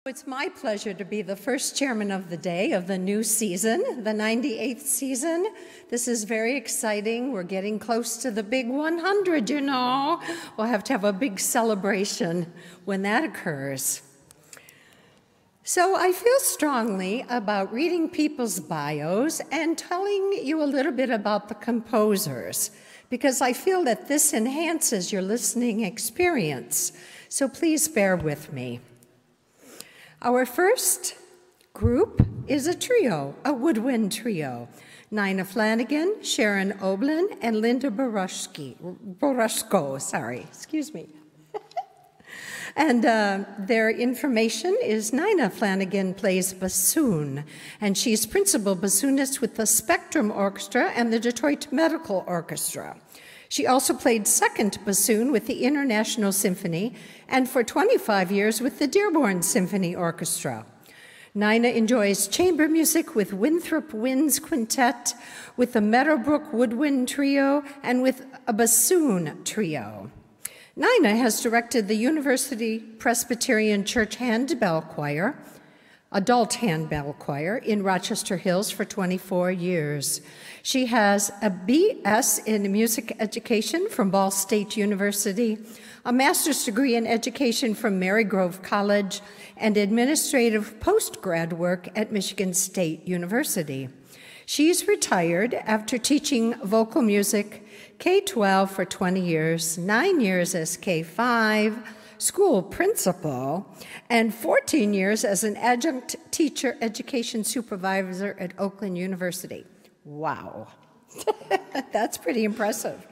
It's my pleasure to be the first chairman of the day of the new season, the 98th season. This is very exciting. We're getting close to the big 100, you know. We'll have to have a big celebration when that occurs. So I feel strongly about reading people's bios and telling you a little bit about the composers, because I feel that this enhances your listening experience. So please bear with me. Our first group is a trio, a woodwind trio. Nina Flanagan, Sharon Oblin, and Linda Borushko, excuse me. And their information is Nina Flanagan plays bassoon, and she's principal bassoonist with the Spectrum Orchestra and the Detroit Medical Orchestra. She also played second bassoon with the International Symphony and for 25 years with the Dearborn Symphony Orchestra. Nina enjoys chamber music with Winthrop Winds Quintet, with the Meadow Brook Woodwind Trio, and with a bassoon trio. Nina has directed the University Presbyterian Church Handbell Choir, adult handbell choir, in Rochester Hills for 24 years. She has a BS in music education from Ball State University, a master's degree in education from Marygrove College, and administrative postgrad work at Michigan State University. She's retired after teaching vocal music K-12 for 20 years, 9 years as K-5, school principal, and 14 years as an adjunct teacher education supervisor at Oakland University. Wow, that's pretty impressive.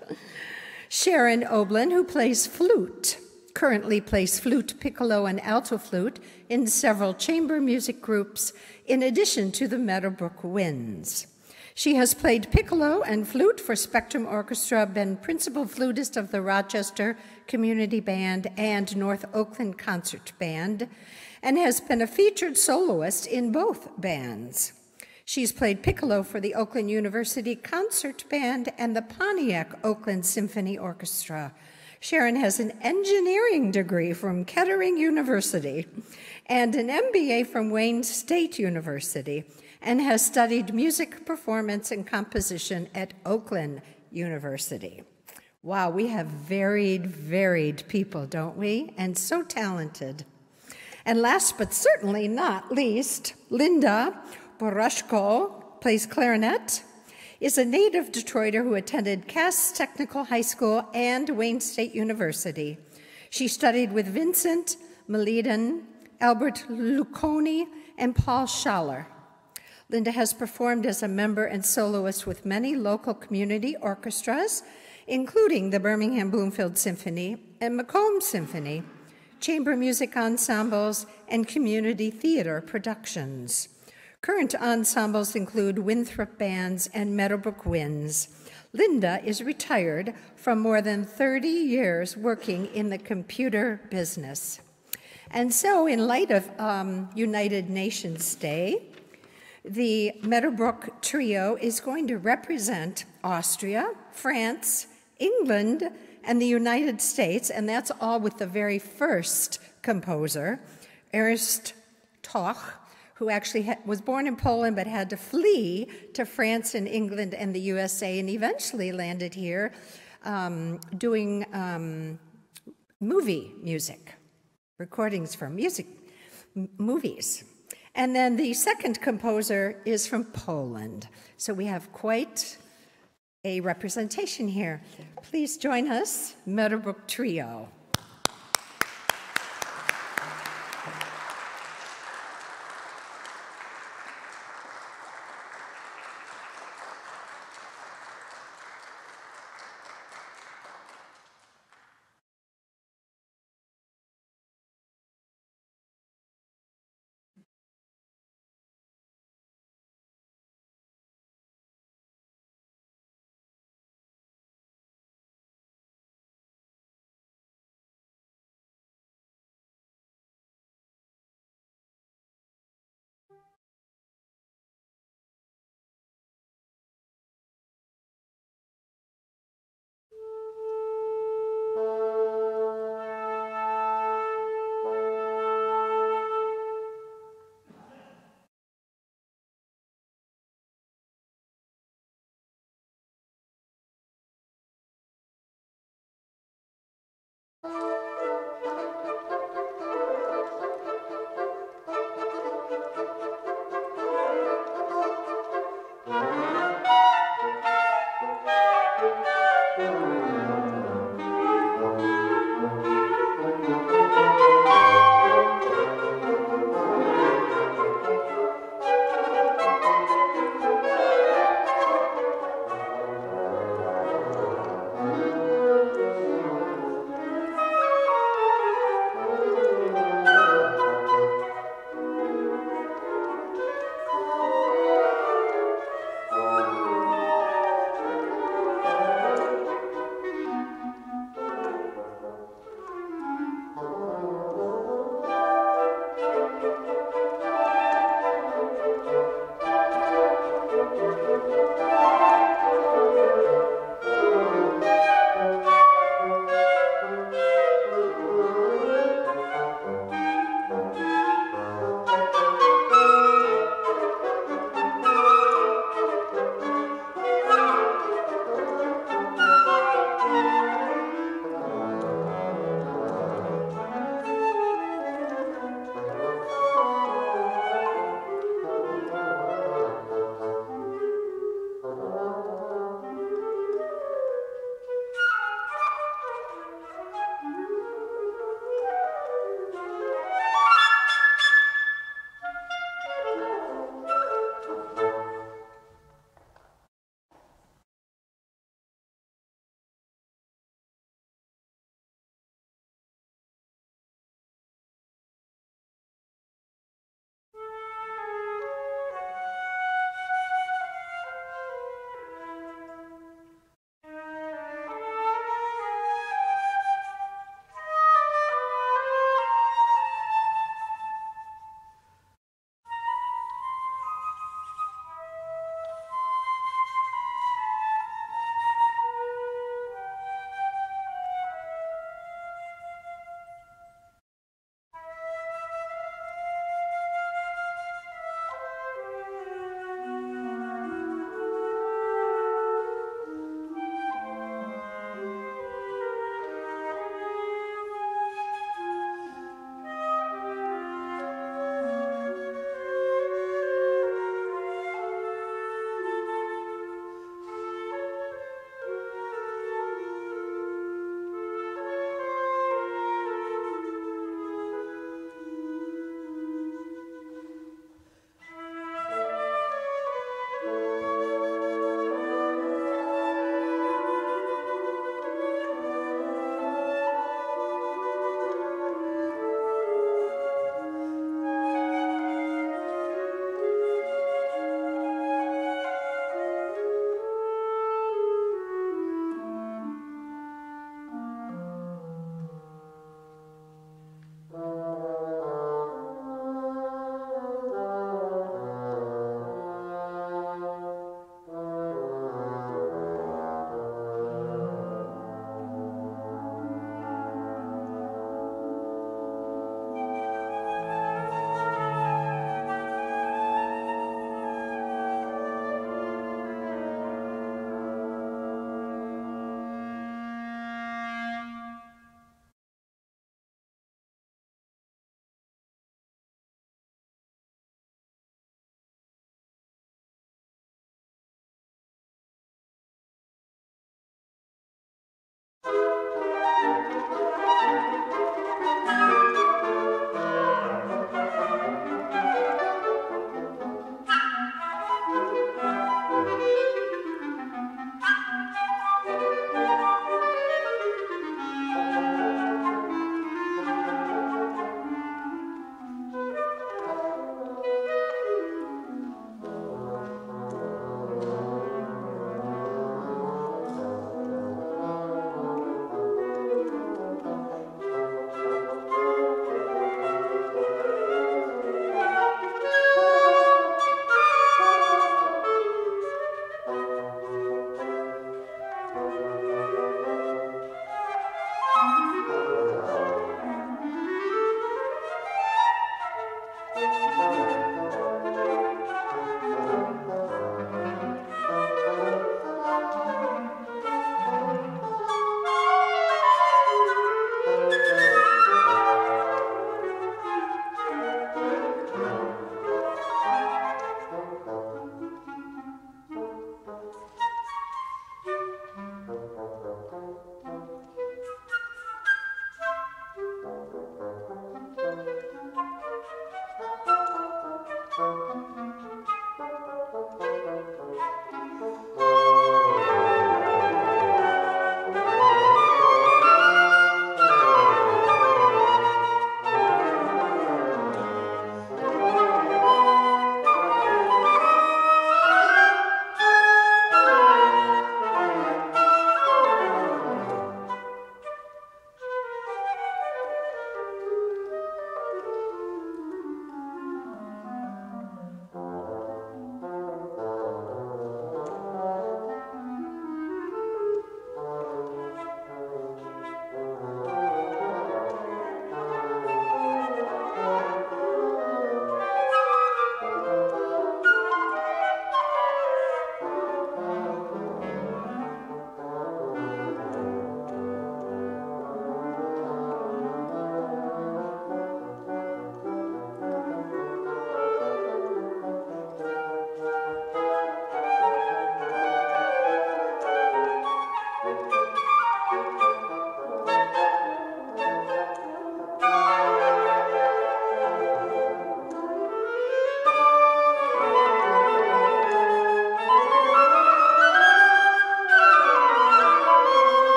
Sharon Oblin, who plays flute, currently plays flute, piccolo, and alto flute in several chamber music groups, in addition to the Meadowbrook Winds. She has played piccolo and flute for Spectrum Orchestra, been principal flutist of the Rochester Community Band and North Oakland Concert Band, and has been a featured soloist in both bands. She's played piccolo for the Oakland University Concert Band and the Pontiac Oakland Symphony Orchestra. Sharon has an engineering degree from Kettering University and an MBA from Wayne State University, and has studied music performance and composition at Oakland University. Wow, we have varied people, don't we? And so talented. And last but certainly not least, Linda Borushko plays clarinet, is a native Detroiter who attended Cass Technical High School and Wayne State University. She studied with Vincent Miledin, Albert Luconi, and Paul Schaller. Linda has performed as a member and soloist with many local community orchestras, including the Birmingham Bloomfield Symphony and Macomb Symphony, chamber music ensembles, and community theater productions. Current ensembles include Winthrop Bands and Meadowbrook Winds. Linda is retired from more than 30 years working in the computer business. And so, in light of United Nations Day, the Meadowbrook Trio is going to represent Austria, France, England, and the United States, and that's all with the very first composer, Ernst Toch, who actually was born in Poland but had to flee to France and England and the USA, and eventually landed here doing movie music, recordings for movies. And then the second composer is from Poland. So we have quite a representation here. Please join us, Meadowbrook Trio.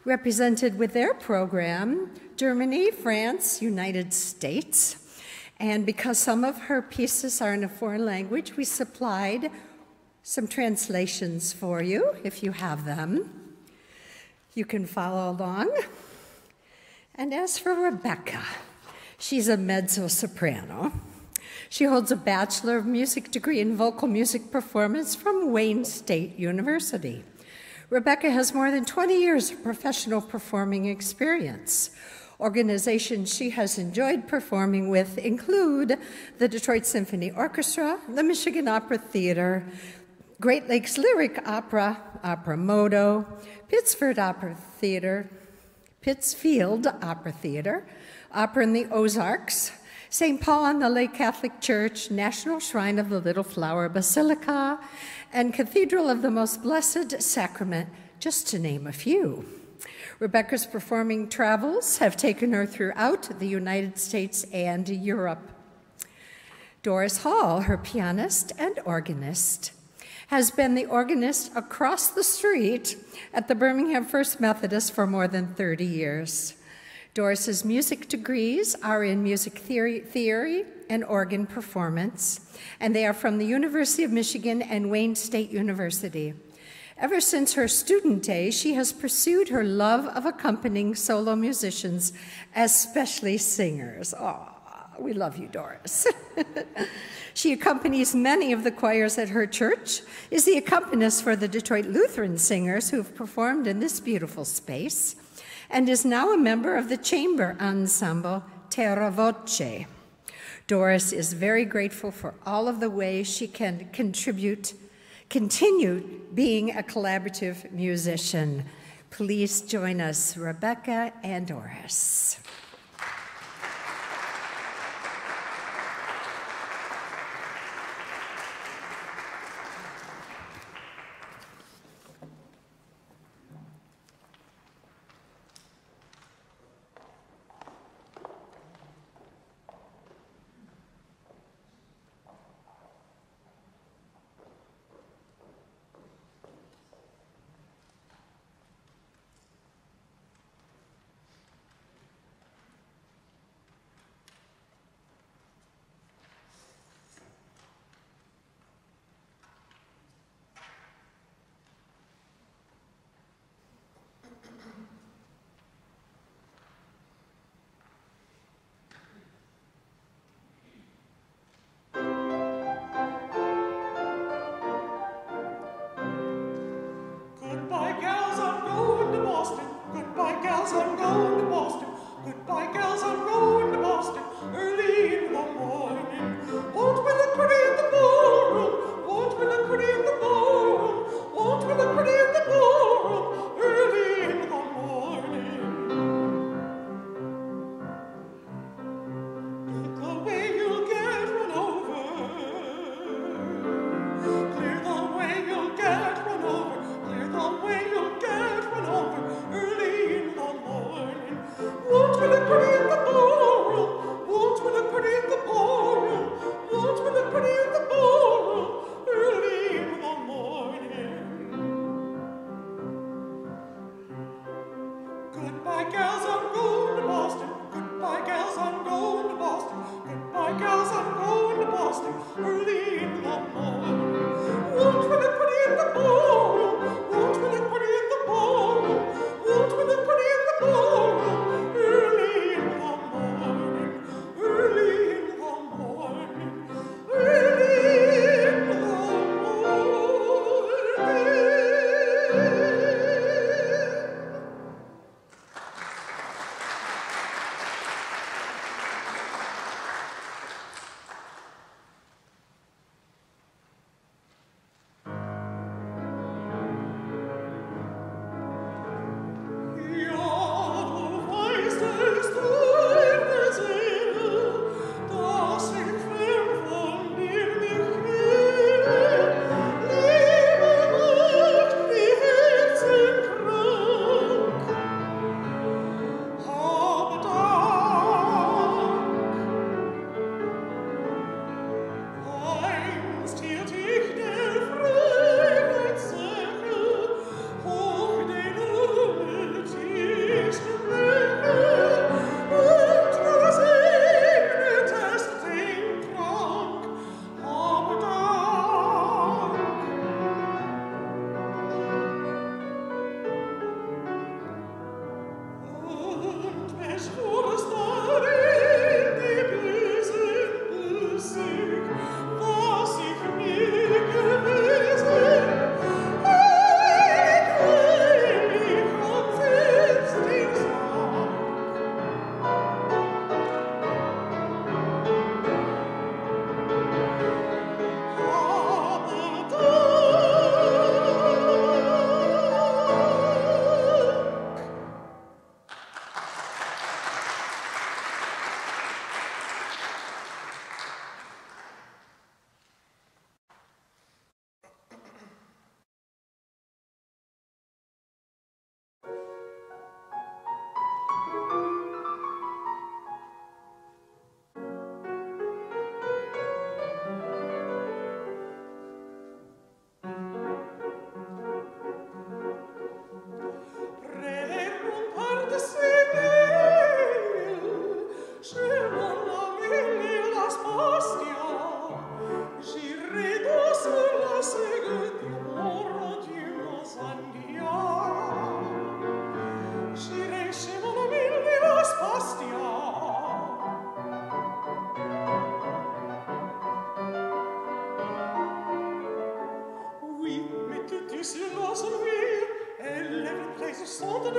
represented with their program Germany, France, United States. And because some of her pieces are in a foreign language, we supplied some translations for you, if you have them. You can follow along. And as for Rebecca, she's a mezzo soprano. She holds a Bachelor of Music degree in vocal music performance from Wayne State University. Rebecca has more than 20 years of professional performing experience. Organizations she has enjoyed performing with include the Detroit Symphony Orchestra, the Michigan Opera Theater, Great Lakes Lyric Opera, Opera Modo, Pittsfield Opera Theater, Opera in the Ozarks, St. Paul on the Lake Catholic Church, National Shrine of the Little Flower Basilica, and Cathedral of the Most Blessed Sacrament, just to name a few. Rebecca's performing travels have taken her throughout the United States and Europe. Doris Hall, her pianist and organist, has been the organist across the street at the Birmingham First Methodist for more than 30 years. Doris's music degrees are in music theory and organ performance, and they are from the University of Michigan and Wayne State University. Ever since her student days, she has pursued her love of accompanying solo musicians, especially singers. Oh, we love you, Doris. She accompanies many of the choirs at her church, is the accompanist for the Detroit Lutheran singers who have performed in this beautiful space, and is now a member of the chamber ensemble Terra Voce. Doris is very grateful for all of the ways she can continue being a collaborative musician. Please join us, Rebecca and Doris. Je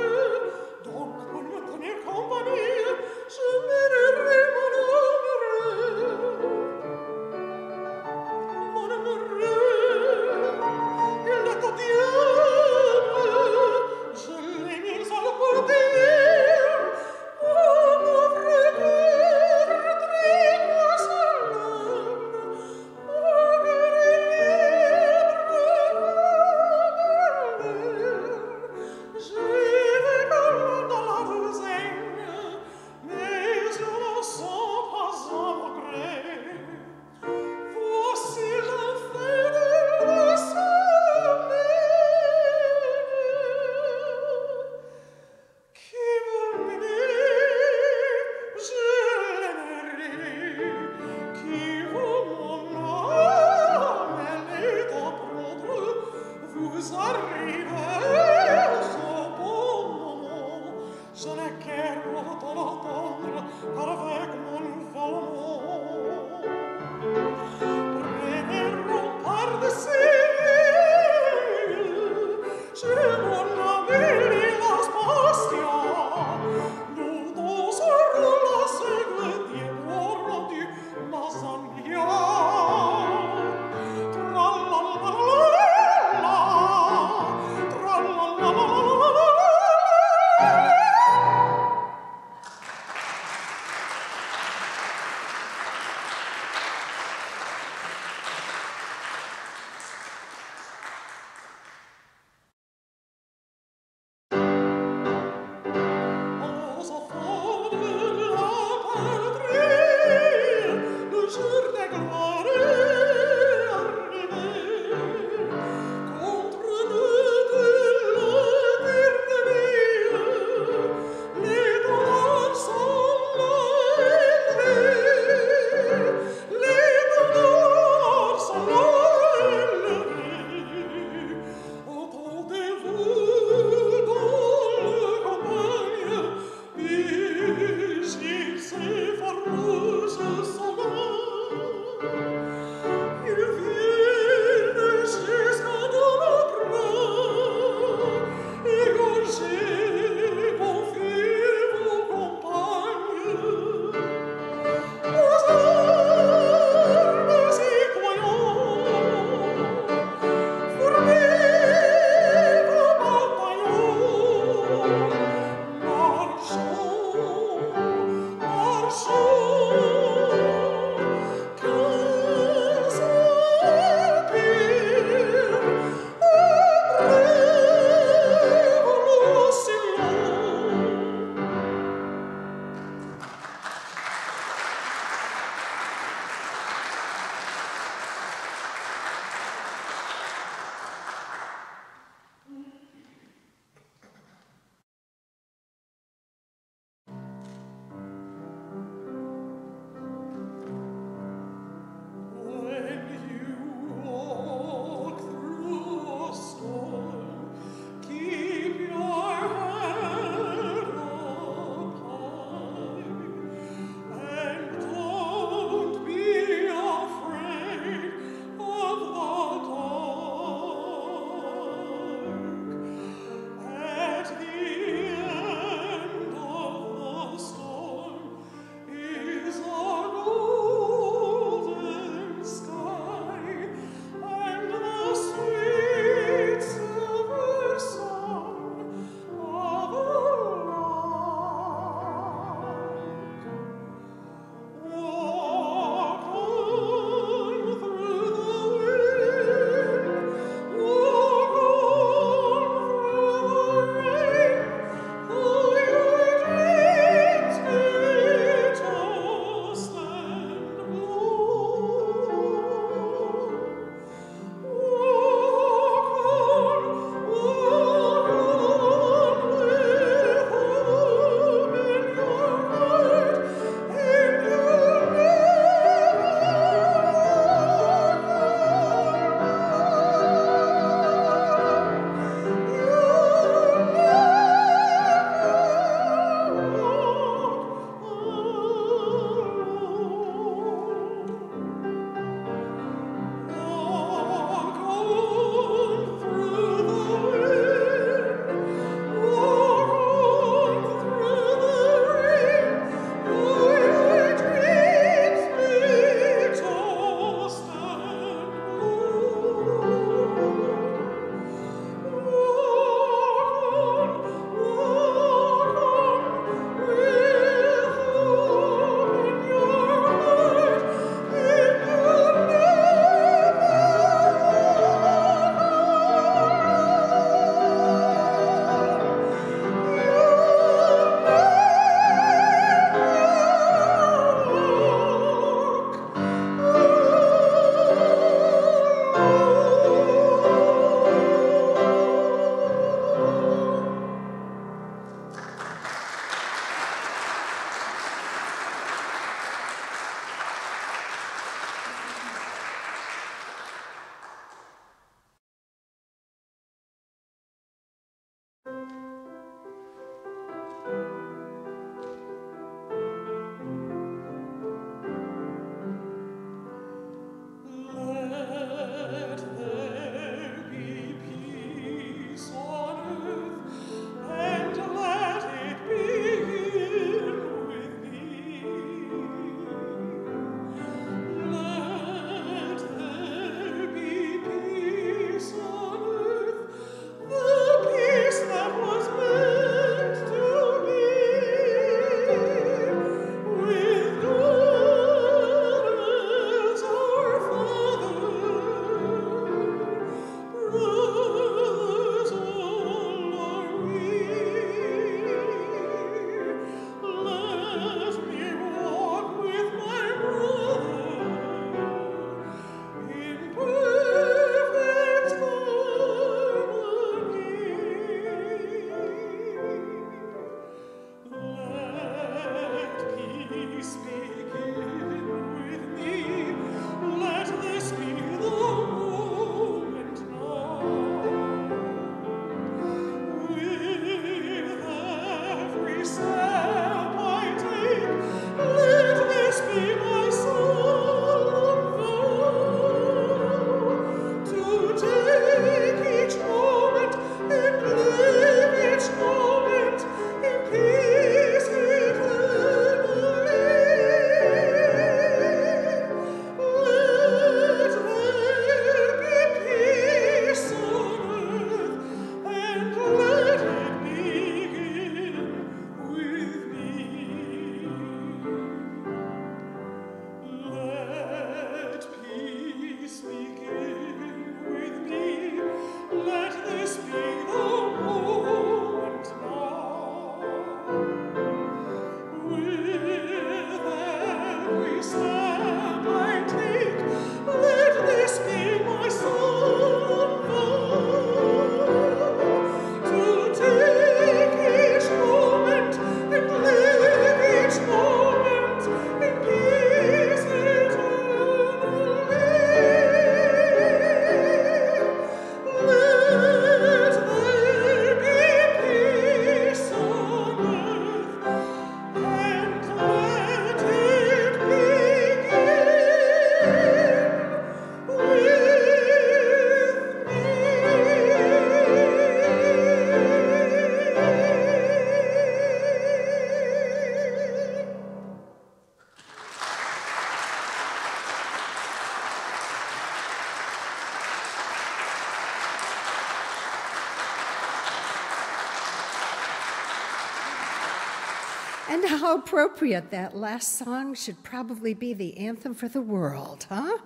And how appropriate that last song should probably be the anthem for the world, huh?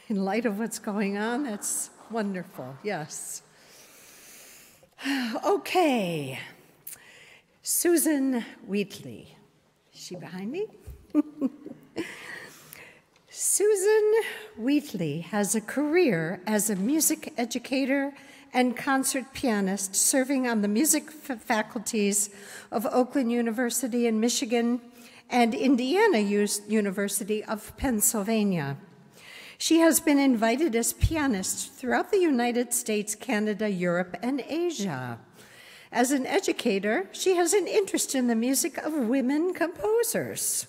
In light of what's going on, that's wonderful, yes. Okay, Susan Wheatley. Is she behind me? Susan Wheatley has a career as a music educator and concert pianist, serving on the music faculties of Oakland University in Michigan and Indiana University of Pennsylvania. She has been invited as pianist throughout the United States, Canada, Europe, and Asia. As an educator, she has an interest in the music of women composers,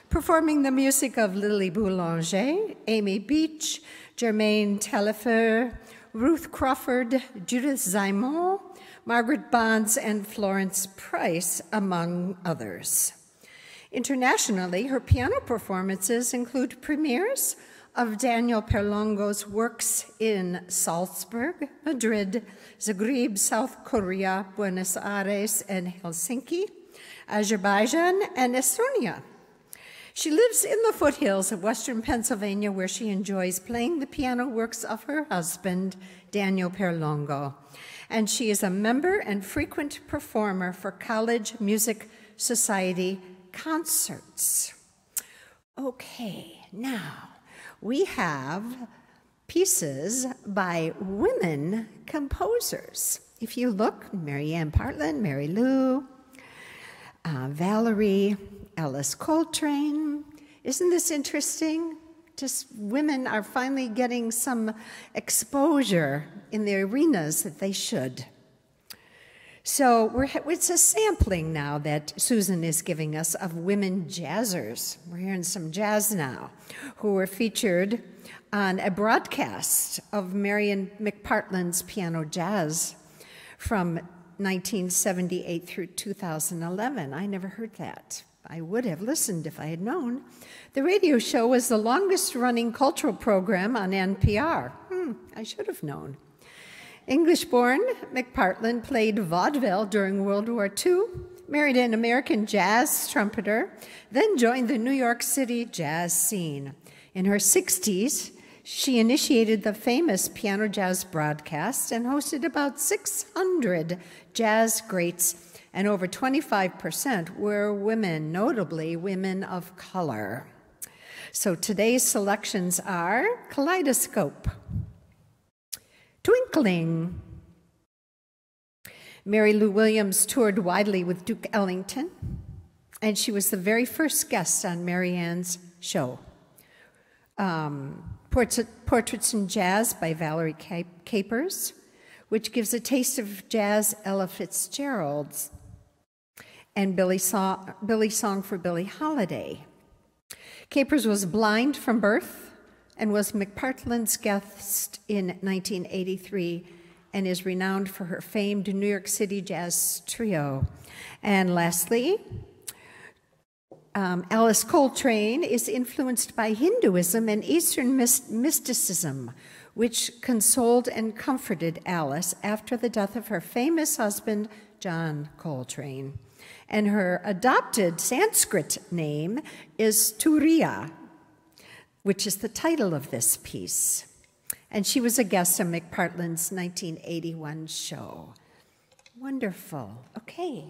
performing the music of Lily Boulanger, Amy Beach, Germaine Taillefer, Ruth Crawford, Judith Simon, Margaret Bonds, and Florence Price, among others. Internationally, her piano performances include premieres of Daniel Perlongo's works in Salzburg, Madrid, Zagreb, South Korea, Buenos Aires, and Helsinki, Azerbaijan, and Estonia. She lives in the foothills of western Pennsylvania, where she enjoys playing the piano works of her husband, Daniel Perlongo. And she is a member and frequent performer for College Music Society concerts. Okay, now we have pieces by women composers. If you look, Marian McPartland, Mary Lou, Valerie, Alice Coltrane. Isn't this interesting? Just women are finally getting some exposure in the arenas that they should. So it's a sampling now that Susan is giving us of women jazzers. We're hearing some jazz now, who were featured on a broadcast of Marian McPartland's piano jazz from 1978 through 2011. I never heard that. I would have listened if I had known. The radio show was the longest-running cultural program on NPR. I should have known. English-born, McPartland played vaudeville during World War II, married an American jazz trumpeter, then joined the New York City jazz scene. In her 60s, she initiated the famous piano jazz broadcast and hosted about 600 jazz greats, and over 25% were women, notably women of color. So today's selections are Kaleidoscope, Twinklin. Mary Lou Williams toured widely with Duke Ellington, and she was the very first guest on Marianne's show. Portraits in Jazz by Valerie Capers, which gives a taste of jazz, Ella Fitzgerald's, and Billy Song for Billie Holiday. Capers was blind from birth and was McPartland's guest in 1983 and is renowned for her famed New York City jazz trio. And lastly, Alice Coltrane is influenced by Hinduism and Eastern mysticism, which consoled and comforted Alice after the death of her famous husband, John Coltrane. And her adopted Sanskrit name is Turiya, which is the title of this piece. And she was a guest on McPartland's 1981 show. Wonderful. Okay.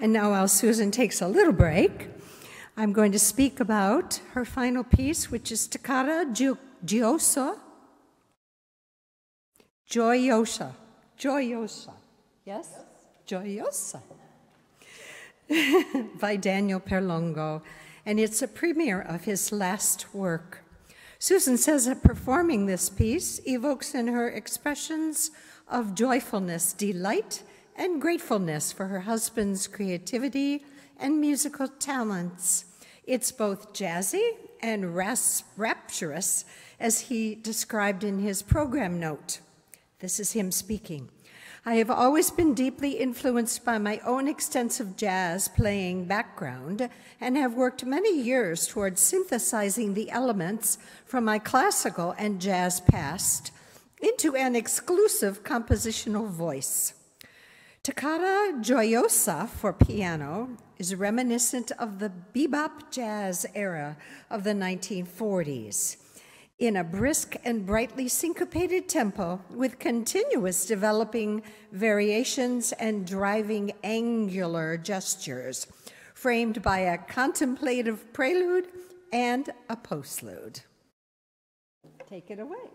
And now while Susan takes a little break, I'm going to speak about her final piece, which is Toccata Gioiosa. Gioiosa. Yes? Gioiosa. By Daniel Perlongo. And it's a premiere of his last work. Susan says that performing this piece evokes in her expressions of joyfulness, delight, and gratefulness for her husband's creativity and musical talents. It's both jazzy and rapturous, as he described in his program note. This is him speaking. I have always been deeply influenced by my own extensive jazz playing background and have worked many years towards synthesizing the elements from my classical and jazz past into an exclusive compositional voice. Toccata Gioiosa for piano is reminiscent of the bebop jazz era of the 1940s. In a brisk and brightly syncopated tempo with continuous developing variations and driving angular gestures, framed by a contemplative prelude and a postlude. Take it away.